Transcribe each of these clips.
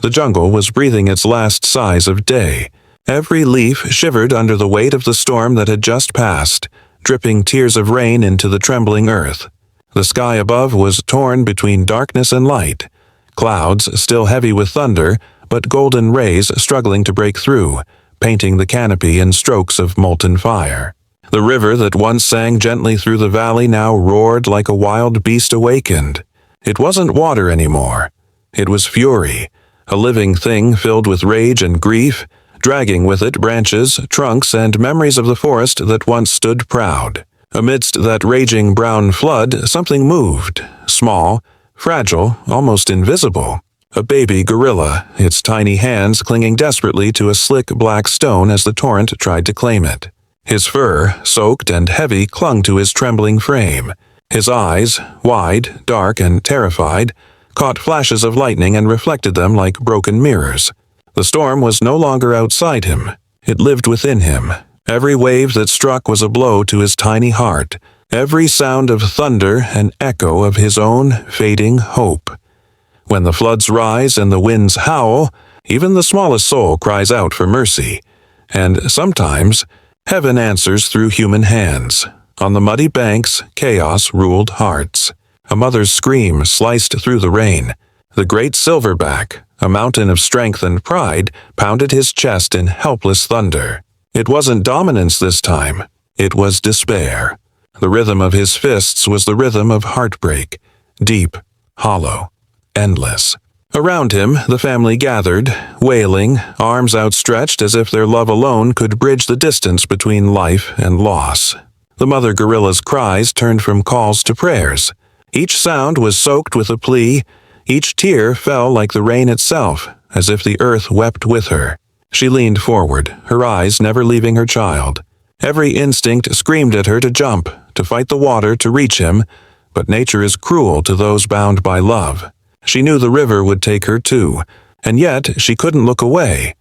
The jungle was breathing its last sighs of day. Every leaf shivered under the weight of the storm that had just passed, dripping tears of rain into the trembling earth. The sky above was torn between darkness and light, clouds still heavy with thunder, but golden rays struggling to break through, painting the canopy in strokes of molten fire. The river that once sang gently through the valley now roared like a wild beast awakened. It wasn't water anymore. It was fury, a living thing filled with rage and grief, dragging with it branches, trunks, and memories of the forest that once stood proud. Amidst that raging brown flood, something moved, small, fragile, almost invisible. A baby gorilla, its tiny hands clinging desperately to a slick black stone as the torrent tried to claim it. His fur, soaked and heavy, clung to his trembling frame. His eyes, wide, dark, and terrified, caught flashes of lightning and reflected them like broken mirrors. The storm was no longer outside him. It lived within him. Every wave that struck was a blow to his tiny heart. Every sound of thunder an echo of his own fading hope. When the floods rise and the winds howl, even the smallest soul cries out for mercy. And sometimes, heaven answers through human hands. On the muddy banks, chaos ruled hearts. A mother's scream sliced through the rain. The great Silverback, a mountain of strength and pride, pounded his chest in helpless thunder. It wasn't dominance this time. It was despair. The rhythm of his fists was the rhythm of heartbreak, deep, hollow, endless. Around him, the family gathered, wailing, arms outstretched as if their love alone could bridge the distance between life and loss. The mother gorilla's cries turned from calls to prayers. Each sound was soaked with a plea. Each tear fell like the rain itself, as if the earth wept with her. She leaned forward, her eyes never leaving her child. Every instinct screamed at her to jump, to fight the water, to reach him, but nature is cruel to those bound by love. She knew the river would take her too, and yet she couldn't look away.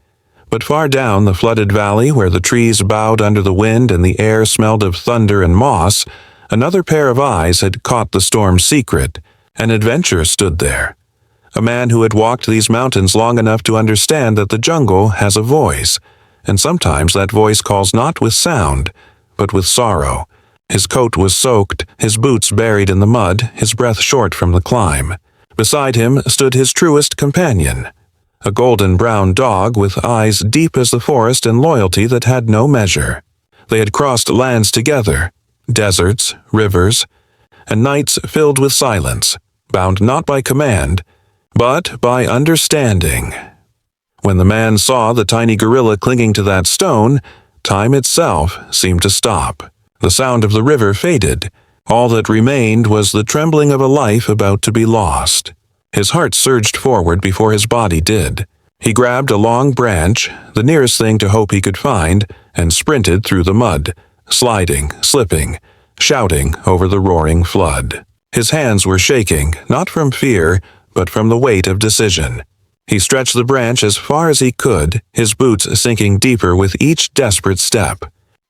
But far down the flooded valley, where the trees bowed under the wind and the air smelled of thunder and moss, another pair of eyes had caught the storm's secret. An adventurer stood there. A man who had walked these mountains long enough to understand that the jungle has a voice, and sometimes that voice calls not with sound, but with sorrow. His coat was soaked, his boots buried in the mud, his breath short from the climb. Beside him stood his truest companion, a golden-brown dog with eyes deep as the forest and loyalty that had no measure. They had crossed lands together, deserts, rivers, and nights filled with silence, bound not by command, but by understanding. When the man saw the tiny gorilla clinging to that stone, time itself seemed to stop. The sound of the river faded. All that remained was the trembling of a life about to be lost. His heart surged forward before his body did. He grabbed a long branch, the nearest thing to hope he could find, and sprinted through the mud, sliding, slipping, shouting over the roaring flood. His hands were shaking, not from fear, but from the weight of decision. He stretched the branch as far as he could, his boots sinking deeper with each desperate step.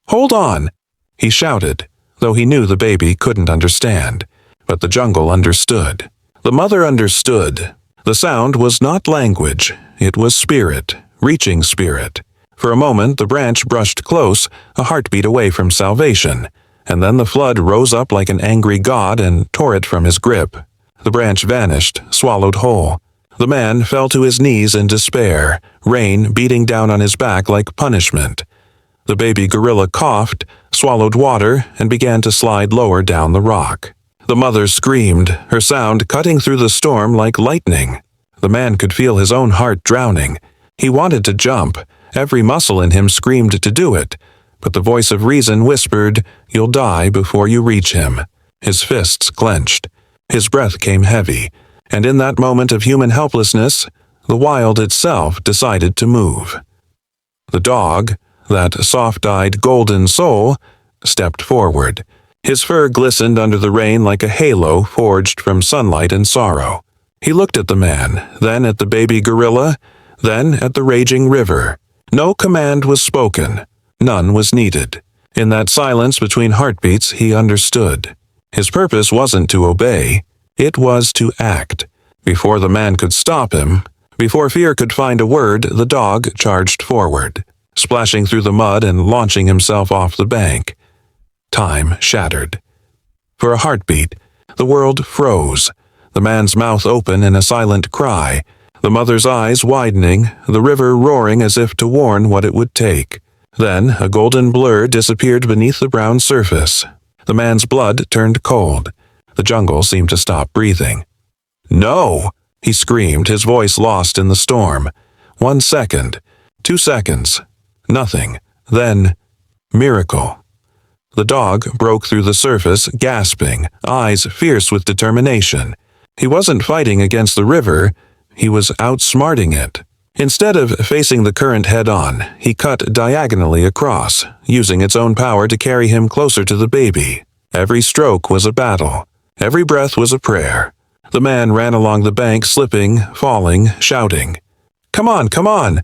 "Hold on!" he shouted, though he knew the baby couldn't understand. But the jungle understood. The mother understood. The sound was not language, it was spirit, reaching spirit. For a moment the branch brushed close, a heartbeat away from salvation, and then the flood rose up like an angry god and tore it from his grip. The branch vanished, swallowed whole. The man fell to his knees in despair, rain beating down on his back like punishment. The baby gorilla coughed, swallowed water, and began to slide lower down the rock. The mother screamed, her sound cutting through the storm like lightning. The man could feel his own heart drowning. He wanted to jump. Every muscle in him screamed to do it. But the voice of reason whispered, "You'll die before you reach him." His fists clenched. His breath came heavy. And in that moment of human helplessness, the wild itself decided to move. The dog, that soft-eyed golden soul, stepped forward. His fur glistened under the rain like a halo forged from sunlight and sorrow. He looked at the man, then at the baby gorilla, then at the raging river. No command was spoken. None was needed. In that silence between heartbeats, he understood. His purpose wasn't to obey. It was to act. Before the man could stop him, Before fear could find a word, the dog charged forward, splashing through the mud and launching himself off the bank. Time shattered. For a heartbeat, the world froze, the man's mouth open in a silent cry, the mother's eyes widening, the river roaring as if to warn what it would take. Then a golden blur disappeared beneath the brown surface. The man's blood turned cold. The jungle seemed to stop breathing. "No!" he screamed, his voice lost in the storm. 1 second, 2 seconds, nothing. Then, miracle. The dog broke through the surface, gasping, eyes fierce with determination. He wasn't fighting against the river, he was outsmarting it. Instead of facing the current head-on, he cut diagonally across, using its own power to carry him closer to the baby. Every stroke was a battle. Every breath was a prayer. The man ran along the bank, slipping, falling, shouting. "Come on, come on!"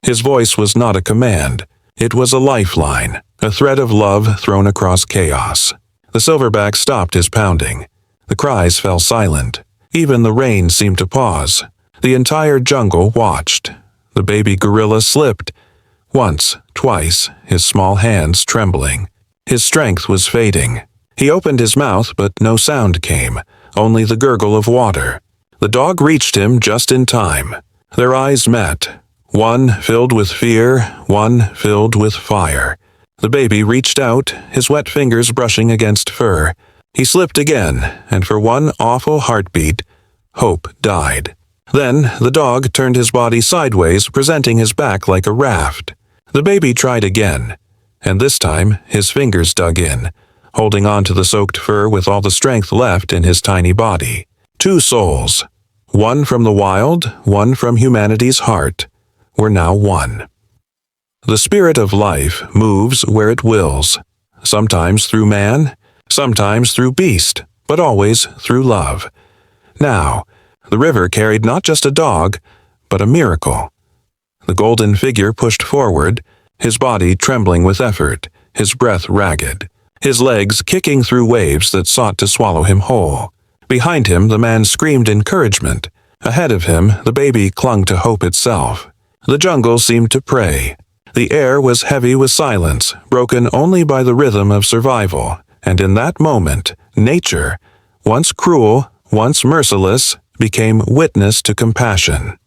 His voice was not a command. It was a lifeline, a thread of love thrown across chaos. The silverback stopped his pounding. The cries fell silent. Even the rain seemed to pause. The entire jungle watched. The baby gorilla slipped. Once, twice, his small hands trembling. His strength was fading. He opened his mouth, but no sound came, only the gurgle of water. The dog reached him just in time. Their eyes met, one filled with fear, one filled with fire. The baby reached out, his wet fingers brushing against fur. He slipped again, and for one awful heartbeat, hope died. Then the dog turned his body sideways, presenting his back like a raft. The baby tried again, and this time his fingers dug in, holding on to the soaked fur with all the strength left in his tiny body. 2 souls, one from the wild, one from humanity's heart, were now one. The spirit of life moves where it wills, sometimes through man, sometimes through beast, but always through love. Now, the river carried not just a dog, but a miracle. The golden figure pushed forward, his body trembling with effort, his breath ragged, his legs kicking through waves that sought to swallow him whole. Behind him, the man screamed encouragement. Ahead of him, the baby clung to hope itself. The jungle seemed to pray. The air was heavy with silence, broken only by the rhythm of survival, and in that moment, nature, once cruel, once merciless, became witness to compassion.